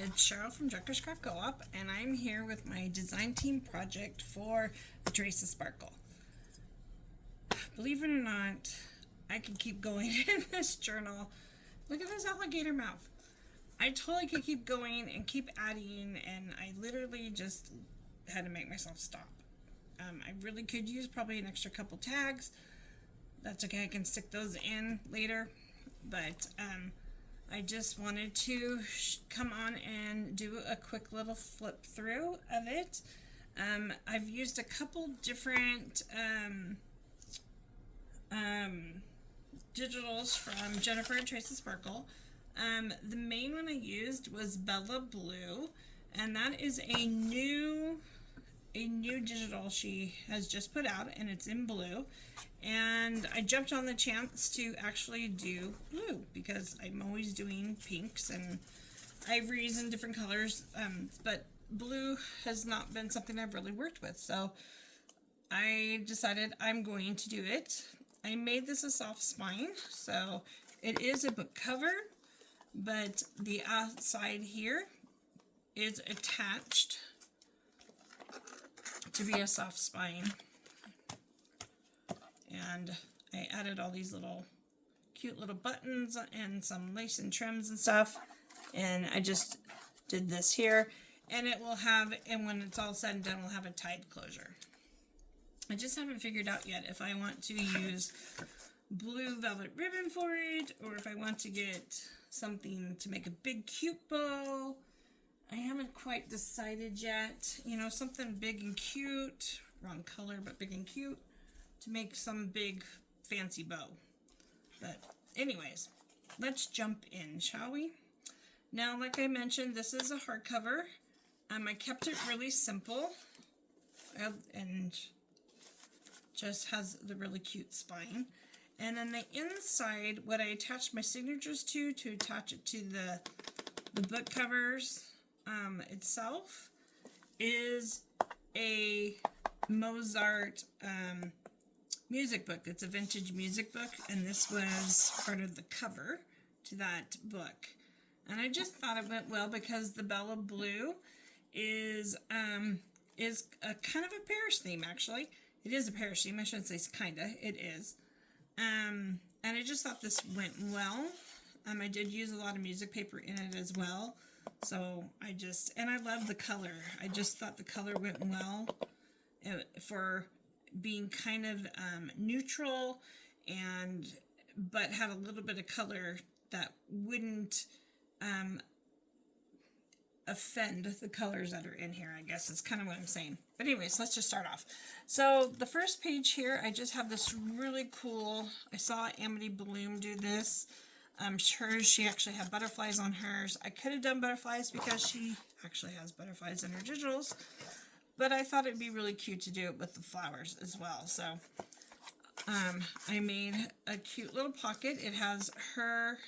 It's Cheryl from Drucker's Craft Co-op, and I'm here with my design team project for the Trace of Sparkle. Believe it or not, I could keep going in this journal. Look at this alligator mouth. I totally could keep going and keep adding, and I literally just had to make myself stop. I really could use probably an extra couple tags. That's okay, I can stick those in later, but I just wanted to come on and do a quick little flip through of it. I've used a couple different digitals from Jennifer and Trace of Sparkle. The main one I used was Beĺla Bleue, and that is a new digital she has just put out, and it's in blue. And I jumped on the chance to actually do blue because I'm always doing pinks and ivories and different colors, but blue has not been something I've really worked with, so I decided I'm going to do it. I made this a soft spine, so it is a book cover, but the outside here is attached to be a soft spine. And I added all these little cute little buttons and some lace and trims and stuff, and I just did this here, and it will have, and when it's all said and done, we'll have a tied closure. I just haven't figured out yet if I want to use blue velvet ribbon for it, or if I want to get something to make a big cute bow. I haven't quite decided yet. You know, something big and cute, wrong color, but big and cute, to make some big fancy bow. But anyways, let's jump in, shall we? Now, like I mentioned, this is a hardcover. I kept it really simple and just has the really cute spine. And then the inside, what I attached my signatures to attach it to the book covers itself, is a Mozart music book. It's a vintage music book, and this was part of the cover to that book. And I just thought it went well because the Beĺla Bleue is a kind of a Paris theme, actually. It is a Paris theme. I shouldn't say kinda. It is. And I just thought this went well. I did use a lot of music paper in it as well. So and I love the color. I just thought the color went well for being kind of neutral, but had a little bit of color that wouldn't offend the colors that are in here, I guess is kind of what I'm saying. But anyways, let's just start off. So the first page here, I just have this really cool, I saw Amity Bloom do this. She actually had butterflies on hers. I could have done butterflies because she actually has butterflies in her digitals, but I thought it'd be really cute to do it with the flowers as well. So I made a cute little pocket. It has her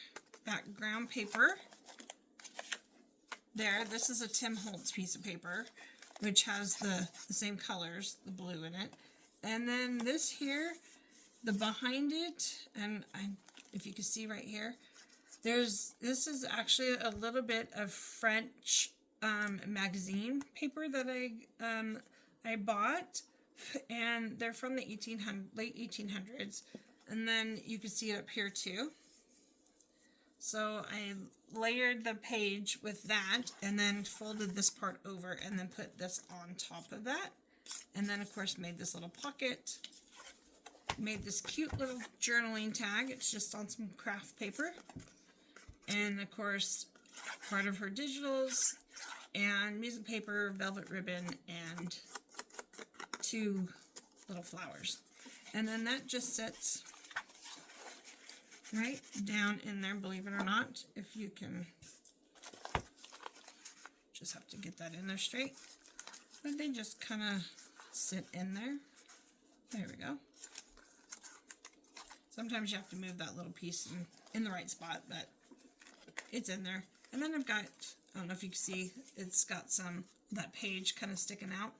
background paper there. This is a Tim Holtz piece of paper, which has the same colors, the blue in it. And then this here, the behind it, and if you can see right here, this is actually a little bit of French magazine paper that I bought, and they're from the late 1800s. And then you can see it up here too. So I layered the page with that, and then folded this part over, and then put this on top of that, and then of course made this little pocket. Made this cute little journaling tag. It's just on some craft paper, and of course part of her digitals and music paper, velvet ribbon, and 2 little flowers. And then that just sits right down in there, believe it or not. If you can just have to get that in there straight, but they just kind of sit in there. There we go. Sometimes you have to move that little piece in the right spot, but it's in there. And then I've got, I don't know if you can see, it's got that page kind of sticking out.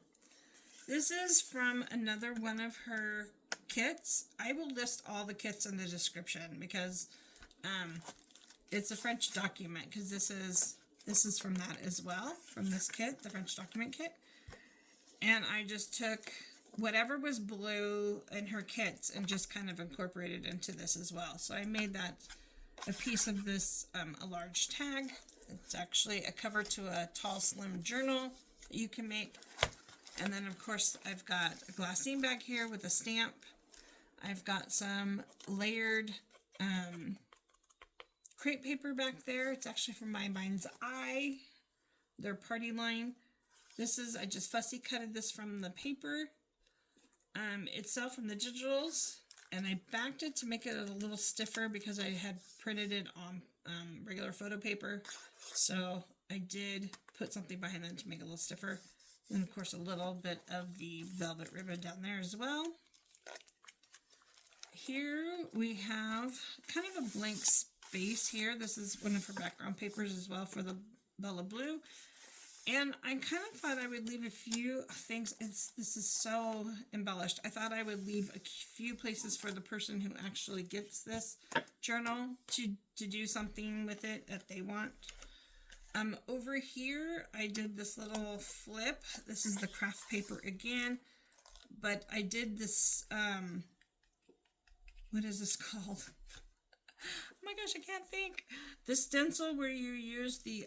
This is from another one of her kits. I will list all the kits in the description because it's a French document, because this is This is from that as well, from this kit, the French document kit. And I just took whatever was blue in her kits and just kind of incorporated into this as well. So I made that a piece of this, a large tag. It's actually a cover to a tall, slim journal that you can make. And then, of course, I've got a glassine bag here with a stamp. I've got some layered crepe paper back there. It's actually from My Mind's Eye, their party line. This is, I just fussy cutted this from the paper itself from the digitals, and I backed it to make it a little stiffer because I had printed it on regular photo paper. So I did put something behind that to make it a little stiffer. And of course a little bit of the velvet ribbon down there as well. Here we have kind of a blank space here. This is one of her background papers as well for the Beĺla Bleue. And I kind of thought I would leave a few things. This is so embellished. I thought I would leave a few places for the person who actually gets this journal to do something with it that they want. Over here, I did this little flip. This is the craft paper again, but I did this, what is this called? Oh my gosh, I can't think. The stencil where you use the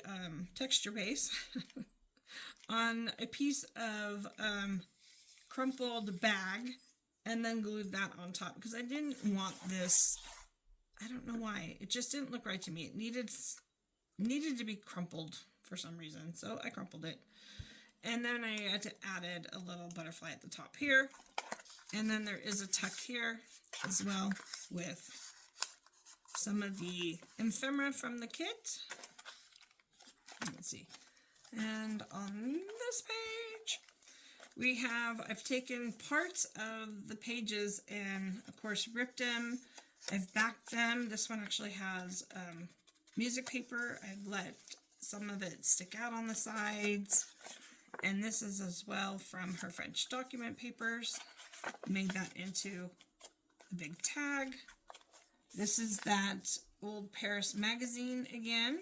texture base on a piece of crumpled bag and then glued that on top because I didn't want this. I don't know why. It just didn't look right to me. It needed to be crumpled for some reason, so I crumpled it. And then I added a little butterfly at the top here. And then there is a tuck here as well with some of the Emphera from the kit. Let's see. And on this page, we have, I've taken parts of the pages and, of course, ripped them. I've backed them. This one actually has music paper. I've let some of it stick out on the sides. And this is as well from her French document papers. Made that into a big tag. This is that old Paris magazine again.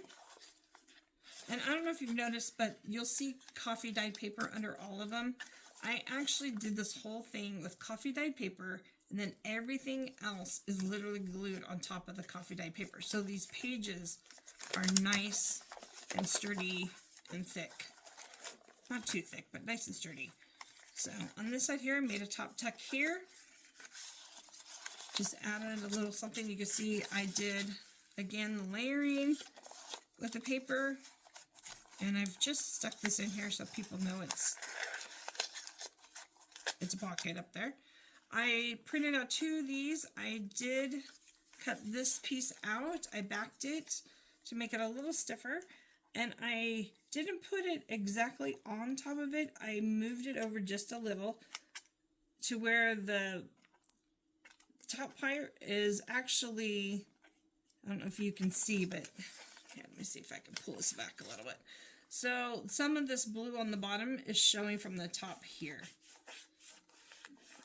And I don't know if you've noticed, but you'll see coffee dyed paper under all of them. I actually did this whole thing with coffee dyed paper, and then everything else is literally glued on top of the coffee dyed paper. So these pages are nice and sturdy and thick. Not too thick, but nice and sturdy. So on this side here, I made a top tuck here. Just added a little something. You can see I did, again, the layering with the paper. And I've just stuck this in here so people know it's a pocket up there. I printed out 2 of these. I did cut this piece out. I backed it to make it a little stiffer. And I didn't put it exactly on top of it. I moved it over just a little to where the top part is actually, I don't know if you can see, but yeah, let me see if I can pull this back a little bit. So some of this blue on the bottom is showing from the top here.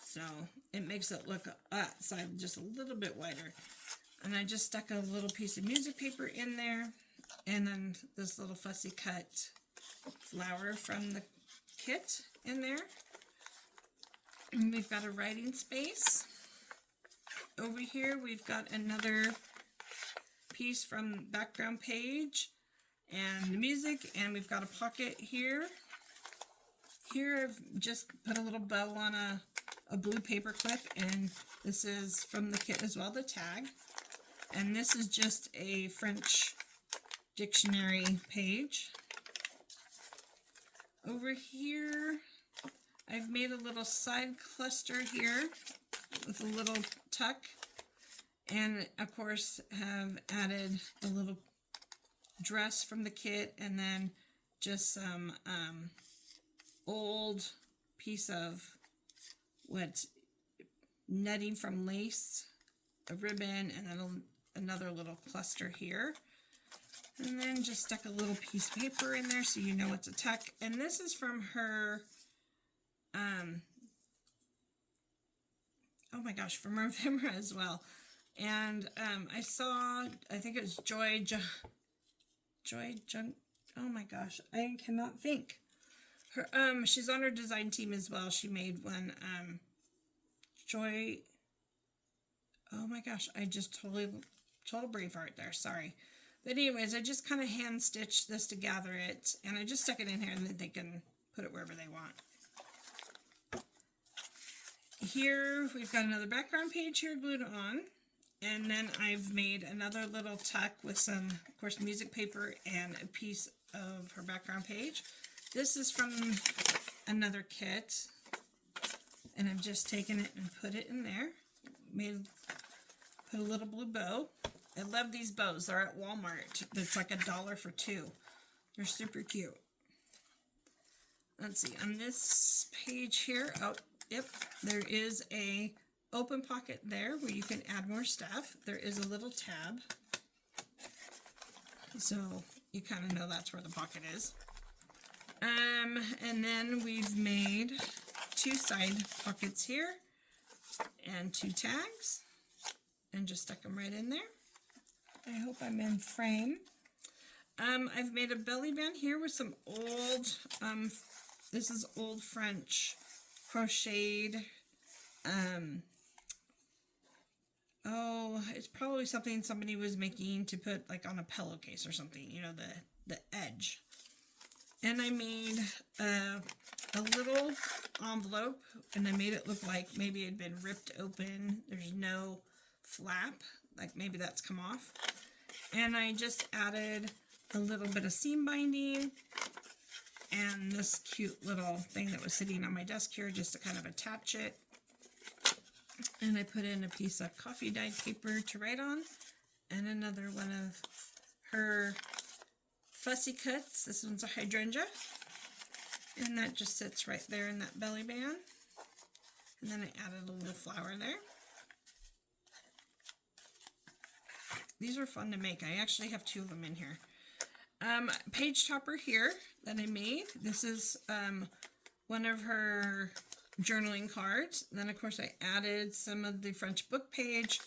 So it makes it look outside just a little bit wider. And I just stuck a little piece of music paper in there. And then this little fussy cut flower from the kit in there. And we've got a writing space. Over here we've got another piece from background page and the music, and we've got a pocket here. Here I've just put a little bow on a blue paper clip, and this is from the kit as well, the tag. And this is just a French dictionary page. Over here, I've made a little side cluster here with a little tuck, and of course have added a little dress from the kit, and then just some old piece of netting from lace, a ribbon, and then another little cluster here. And then just stuck a little piece of paper in there so you know it's a tuck. And this is from her, oh my gosh, from Emphera as well. And I saw, I think it was Joy Oh my gosh, I cannot think. Her she's on her design team as well. She made one Joy. Oh my gosh, I just total braveheart there, sorry. But anyways, I just kind of hand stitched this to gather it, and I just stuck it in here and then they can put it wherever they want. Here we've got another background page here glued on, and then I've made another little tuck with some, of course, music paper and a piece of her background page. This is from another kit, and I've just taken it and put it in there. Put a little blue bow. I love these bows. They're at Walmart. It's like $1 for 2. They're super cute. Let's see, on this page here, oh, yep, there is a open pocket there where you can add more stuff. There is a little tab, so you kind of know that's where the pocket is. And then we've made 2 side pockets here and 2 tags, and just stuck them right in there. I hope I'm in frame. I've made a belly band here with some old, this is old French crocheted, oh, it's probably something somebody was making to put like on a pillowcase or something, you know, the edge. And I made a little envelope, and I made it look like maybe it had been ripped open. There's no flap, like maybe that's come off. And I just added a little bit of seam binding and this cute little thing that was sitting on my desk here just to kind of attach it. And I put in a piece of coffee dyed paper to write on, and another one of her fussy cuts. This one's a hydrangea, and that just sits right there in that belly band. And then I added a little flower there. These are fun to make. I actually have 2 of them in here. Page topper here that I made. This is one of her journaling cards. Then of course I added some of the French book page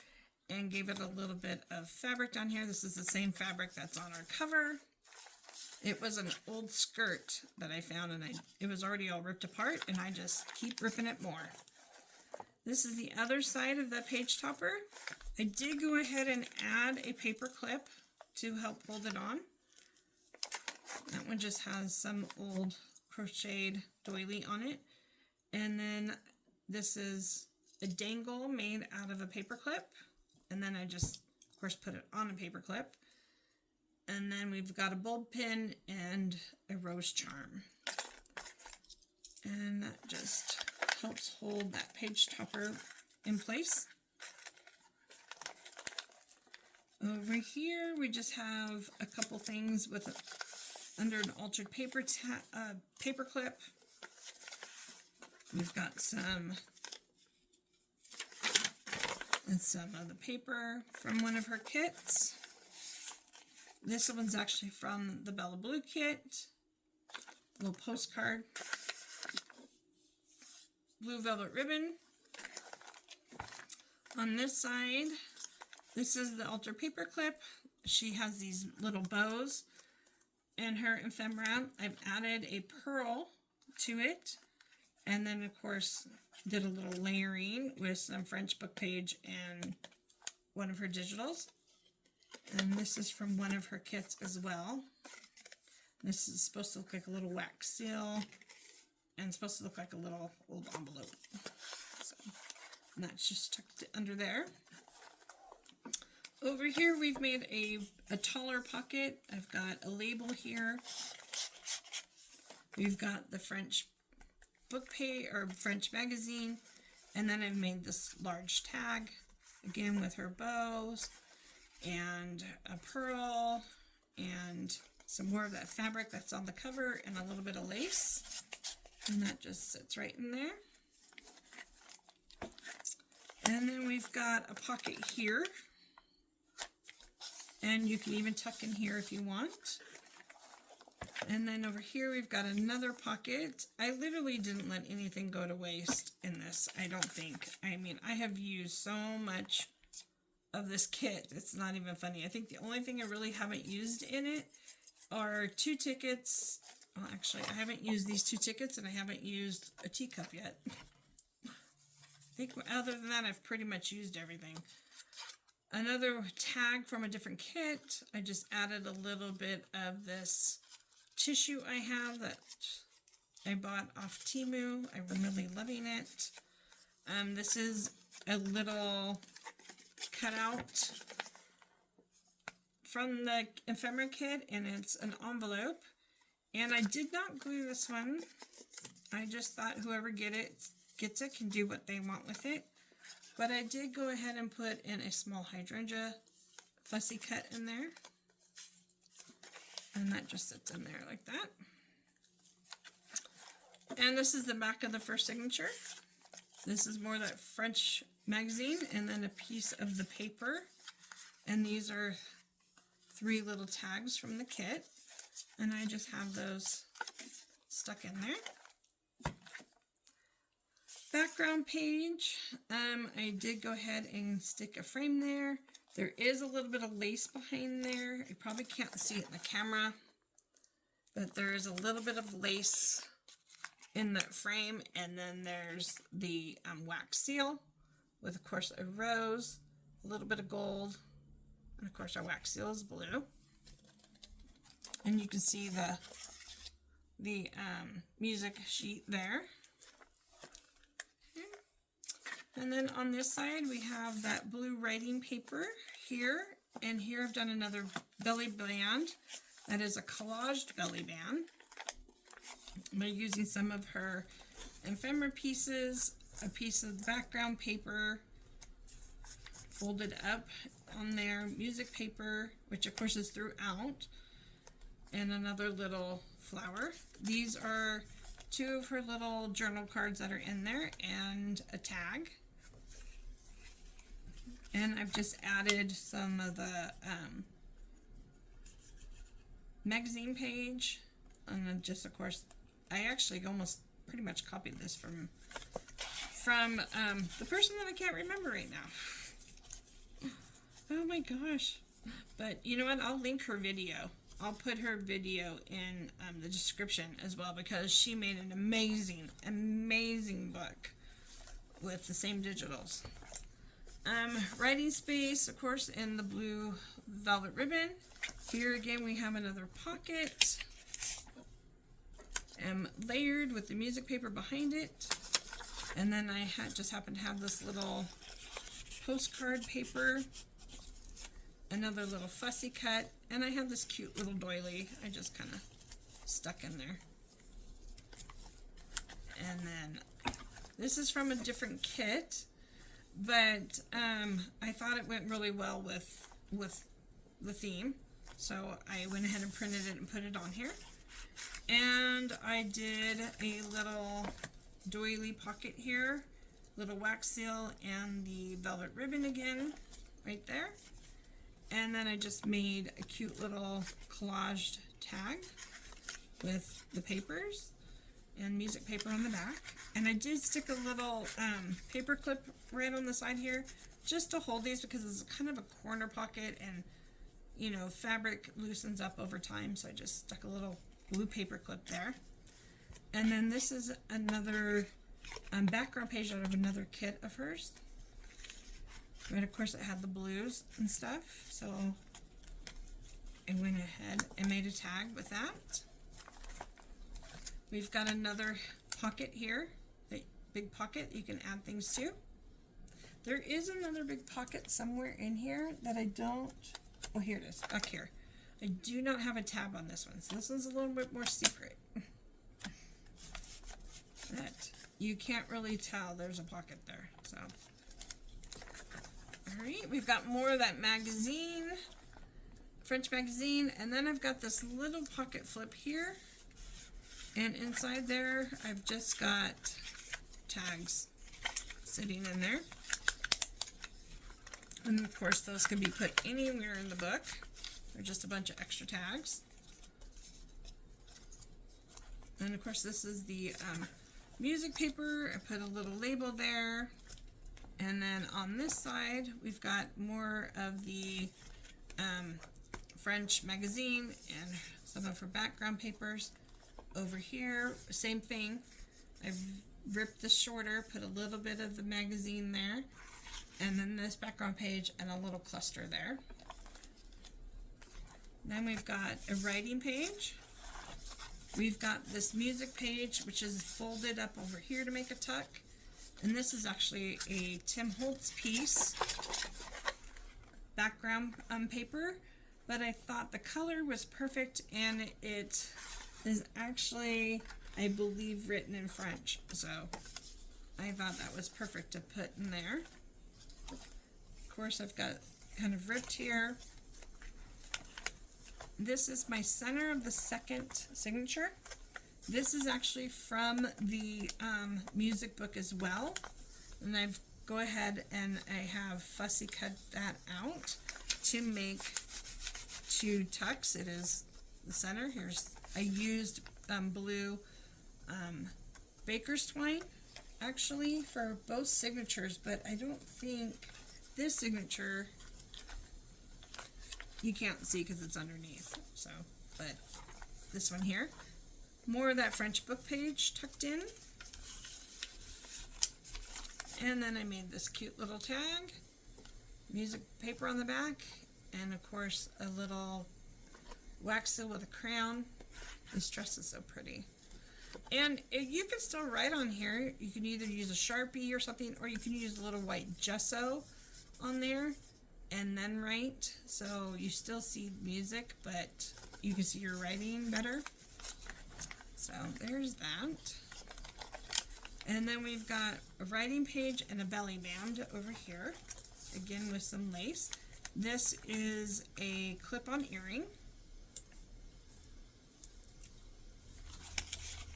and gave it a little bit of fabric down here. This is the same fabric that's on our cover. It was an old skirt that I found, and it was already all ripped apart, and I just keep ripping it more. This is the other side of the page topper. I did go ahead and add a paper clip to help hold it on. That one just has some old crocheted doily on it. And then this is a dangle made out of a paper clip. And then I just, of course, put it on a paper clip. And then we've got a bulb pin and a rose charm. And that just helps hold that page topper in place. Over here, we just have a couple things with under an altered paper clip. We've got some of the paper from one of her kits. This one's actually from the Beĺla Bleue kit. A little postcard. Blue velvet ribbon. On this side, this is the altered paper clip. She has these little bows in her ephemera. I've added a pearl to it, and then of course did a little layering with some French book page and one of her digitals. And this is from one of her kits as well. This is supposed to look like a little wax seal, and it's supposed to look like a little old envelope. So, and that's just tucked under there. Over here we've made a taller pocket. I've got a label here. We've got the French book page or French magazine, and then I've made this large tag again with her bows and a pearl and some more of that fabric that's on the cover and a little bit of lace, and that just sits right in there. And then we've got a pocket here, and you can even tuck in here if you want. And then over here we've got another pocket. I literally didn't let anything go to waste in this, I don't think. I mean, I have used so much of this kit, it's not even funny. I think the only thing I really haven't used in it are 2 tickets. Well, actually, I haven't used these 2 tickets, and I haven't used a teacup yet. I think other than that, I've pretty much used everything. Another tag from a different kit. I just added a little bit of this tissue I have that I bought off Temu. I'm really loving it. This is a little cutout from the Emphera kit, and it's an envelope. And I did not glue this one. I just thought whoever gets it can do what they want with it. But I did go ahead and put in a small hydrangea fussy cut in there. And that just sits in there like that. And this is the back of the first signature. This is more that French magazine, and then a piece of the paper. And these are 3 little tags from the kit. And I just have those stuck in there. Background page, I did go ahead and stick a frame there. There is a little bit of lace behind there. You probably can't see it in the camera, but there is a little bit of lace in that frame, and then there's the wax seal with, of course, a rose, a little bit of gold, and of course our wax seal is blue. And you can see the music sheet there. And then on this side, we have that blue writing paper here. And here I've done another belly band. That is a collaged belly band. I'm using some of her ephemera pieces, a piece of background paper folded up on there, music paper, which of course is throughout, and another little flower. These are 2 of her little journal cards that are in there, and a tag. And I've just added some of the magazine page, and then just, of course, I actually almost pretty much copied this from the person that I can't remember right now. Oh my gosh. But you know what? I'll link her video. I'll put her video in the description as well, because she made an amazing, amazing book with the same digitals. Writing space, of course, in the blue velvet ribbon. Here again we have another pocket, layered with the music paper behind it. And then I just happen to have this little postcard paper, another little fussy cut, and I have this cute little doily I just kind of stuck in there. And then this is from a different kit, but I thought it went really well with the theme, so I went ahead and printed it and put it on here. And I did a little doily pocket here, little wax seal, and the velvet ribbon again right there. And then I just made a cute little collaged tag with the papers and music paper on the back. And I did stick a little paper clip right on the side here just to hold these, because it's kind of a corner pocket, and you know, fabric loosens up over time, so I just stuck a little blue paper clip there. And then this is another background page out of another kit of hers. And of course it had the blues and stuff, so I went ahead and made a tag with that. We've got another pocket here, a big pocket you can add things to. There is another big pocket somewhere in here that I don't, oh here it is, back here. I do not have a tab on this one, so this one's a little bit more secret. That you can't really tell there's a pocket there, so. Alright, we've got more of that magazine, French magazine, and then I've got this little pocket flip here, and inside there I've just got tags sitting in there. And of course those can be put anywhere in the book. They're just a bunch of extra tags. And of course this is the music paper. I put a little label there. And then on this side we've got more of the French magazine and some of her background papers. Over here, same thing. I've ripped this shorter, put a little bit of the magazine there, and then this background page and a little cluster there. Then we've got a writing page. We've got this music page, which is folded up over here to make a tuck. And this is actually a Tim Holtz piece, background paper, but I thought the color was perfect, and it is actually, I believe, written in French, so I thought that was perfect to put in there. Of course, I've got kind of ripped here. This is my center of the second signature. This is actually from the music book as well, and I've go ahead and I have fussy cut that out to make two tucks. It is the center. I used blue baker's twine actually for both signatures, but I don't think this signature you can't see because it's underneath. So, but this one here, more of that French book page tucked in. And then I made this cute little tag, music paper on the back, and of course a little wax seal with a crayon. This dress is so pretty. And you can still write on here. You can either use a Sharpie or something, or you can use a little white gesso on there and then write. So you still see music, but you can see your writing better. So there's that. And then we've got a writing page and a belly band over here, again with some lace. This is a clip-on earring.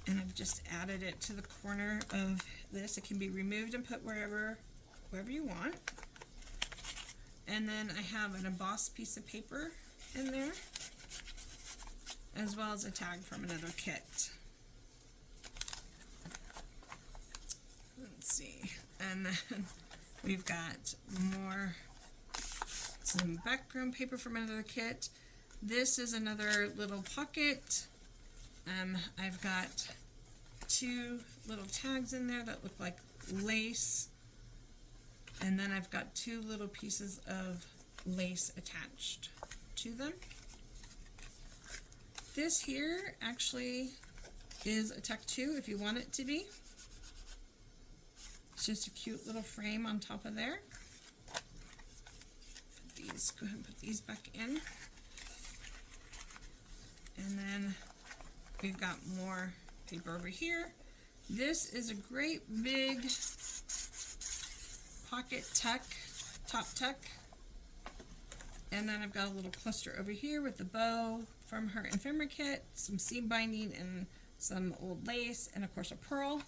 And I've just added it to the corner of this. It can be removed and put wherever you want. And then I have an embossed piece of paper in there, as well as a tag from another kit. Let's see. And then we've got some background paper from another kit. This is another little pocket. I've got two little tags in there that look like lace, and then I've got two little pieces of lace attached to them. This here actually is a tuck too, if you want it to be. It's just a cute little frame on top of there. Go ahead and put these back in. And then we've got more paper over here. This is a great big pocket tuck, top tuck. And then I've got a little cluster over here with the bow from her Emphera kit, some seam binding and some old lace, and of course a pearl.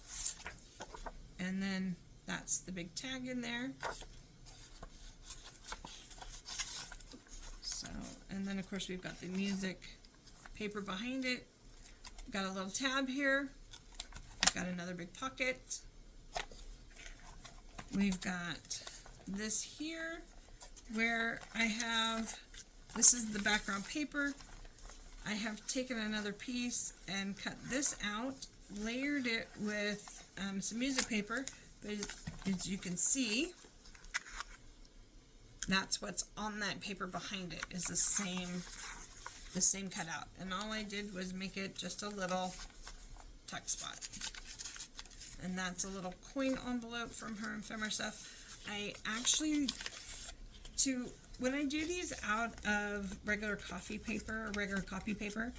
And then that's the big tag in there. So, and then of course we've got the music paper behind it. We've got a little tab here. We've got another big pocket. We've got this here where I have, this is the background paper. I have taken another piece and cut this out, layered it with some music paper, but as you can see, that's what's on that paper behind it, is the same cutout. And all I did was make it just a little tuck spot. And that's a little coin envelope from her Emphera stuff. I actually, when I do these out of regular coffee paper or regular copy paper,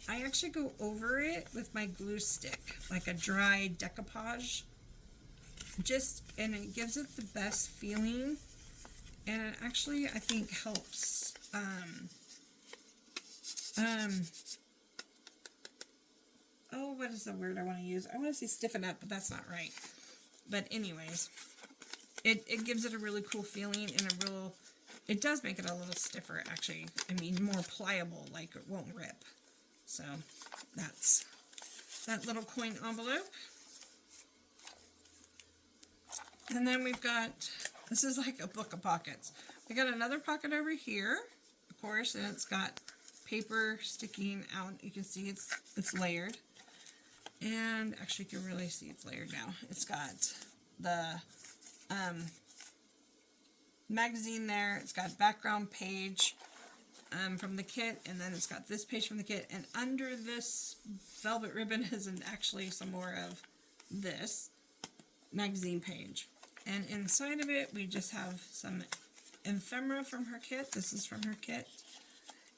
I actually go over it with my glue stick, like a dry decoupage. And it gives it the best feeling. And it actually, I think, helps. Oh, what is the word I want to use? I want to say stiffen up, but that's not right. But anyways, it gives it a really cool feeling and it does make it a little stiffer, actually. I mean, more pliable, like it won't rip. So that's that little coin envelope. And then we've got, this is like a book of pockets. We got another pocket over here, of course, and it's got paper sticking out. You can see it's layered. And actually you can really see it's layered now. It's got the magazine there. It's got background page from the kit, and then it's got this page from the kit, and under this velvet ribbon is actually some more of this magazine page. And inside of it we just have some Emphera from her kit. This is from her kit.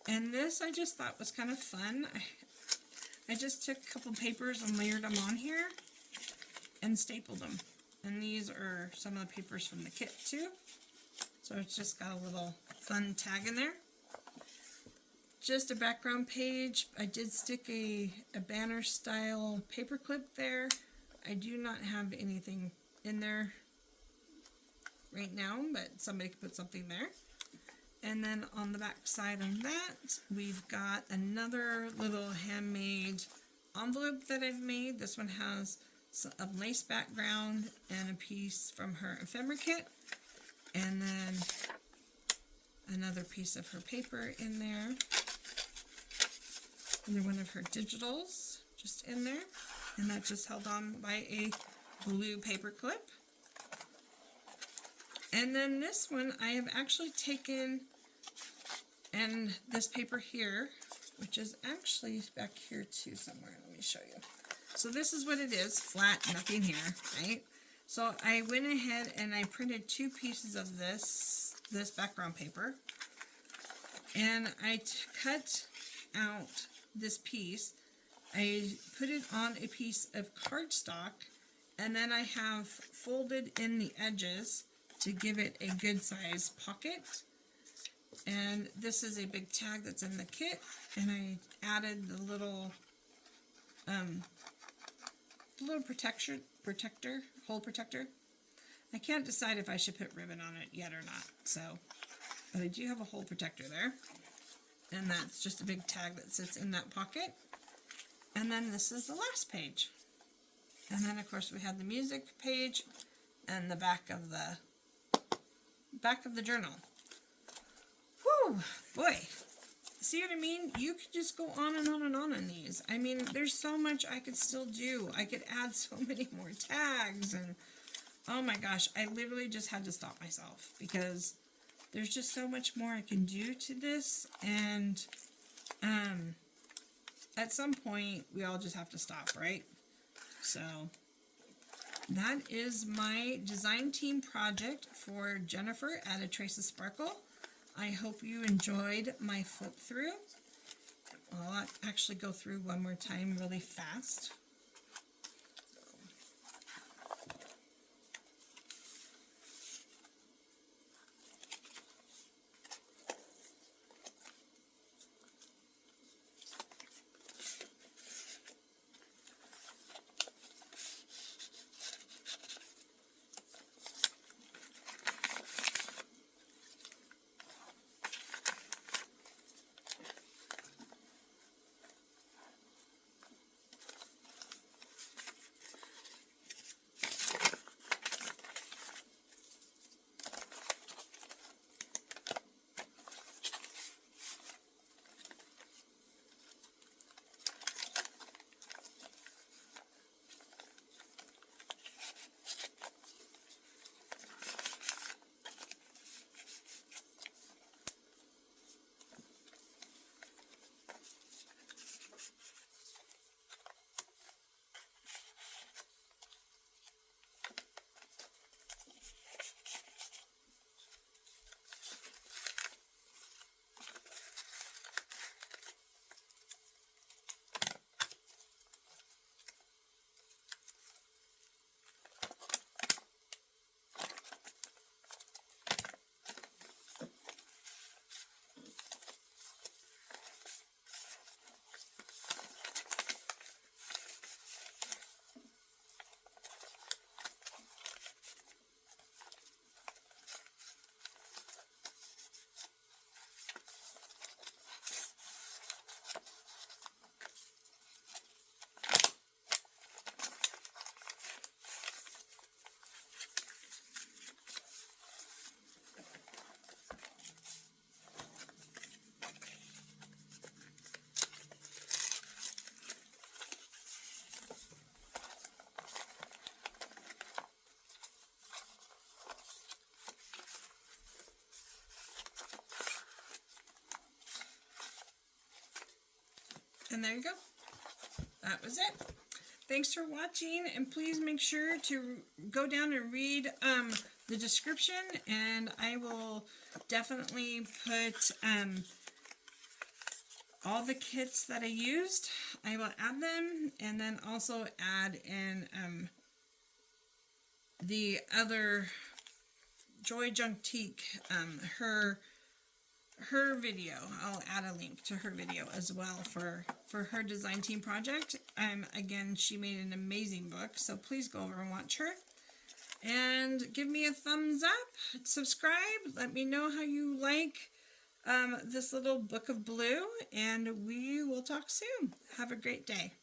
And this I just thought was kind of fun. I just took a couple papers and layered them on here and stapled them. And these are some of the papers from the kit too. So it's just got a little fun tag in there. Just a background page. I did stick a banner style paper clip there. I do not have anything in there right now, but somebody could put something there. And then on the back side of that, we've got another little handmade envelope that I've made. This one has a lace background and a piece from her ephemera kit. And then another piece of her paper in there. And then one of her digitals just in there. And that's just held on by a blue paper clip. And then this one I have actually taken, and this paper here, which is actually back here too somewhere. Let me show you. So this is what it is, flat, nothing here, right? So I went ahead and I printed 2 pieces of this background paper, and I cut out this piece. I put it on a piece of cardstock, and then I have folded in the edges to give it a good size pocket. And this is a big tag that's in the kit, and I added the little hole protector. I can't decide if I should put ribbon on it yet or not, so, but I do have a hole protector there, and that's just a big tag that sits in that pocket. And then this is the last page, and then of course we have the music page and the back of the journal. Whew, boy. See what I mean? You could just go on and on and on these. I mean, there's so much I could still do. I could add so many more tags, and oh my gosh, I literally just had to stop myself because there's just so much more I can do to this, and at some point we all just have to stop, right? So that is my design team project for Jennifer, Add a Trace of Sparkle. I hope you enjoyed my flip through. I'll actually go through one more time really fast. And there you go. That was it. Thanks for watching, and please make sure to go down and read the description, and I will definitely put all the kits that I used. I will add them, and then also add in the other Joy Juntique, her video. I'll add a link to her video as well for her design team project. Again, she made an amazing book, so please go over and watch her. And give me a thumbs up, subscribe, let me know how you like this little book of blue, and we will talk soon. Have a great day.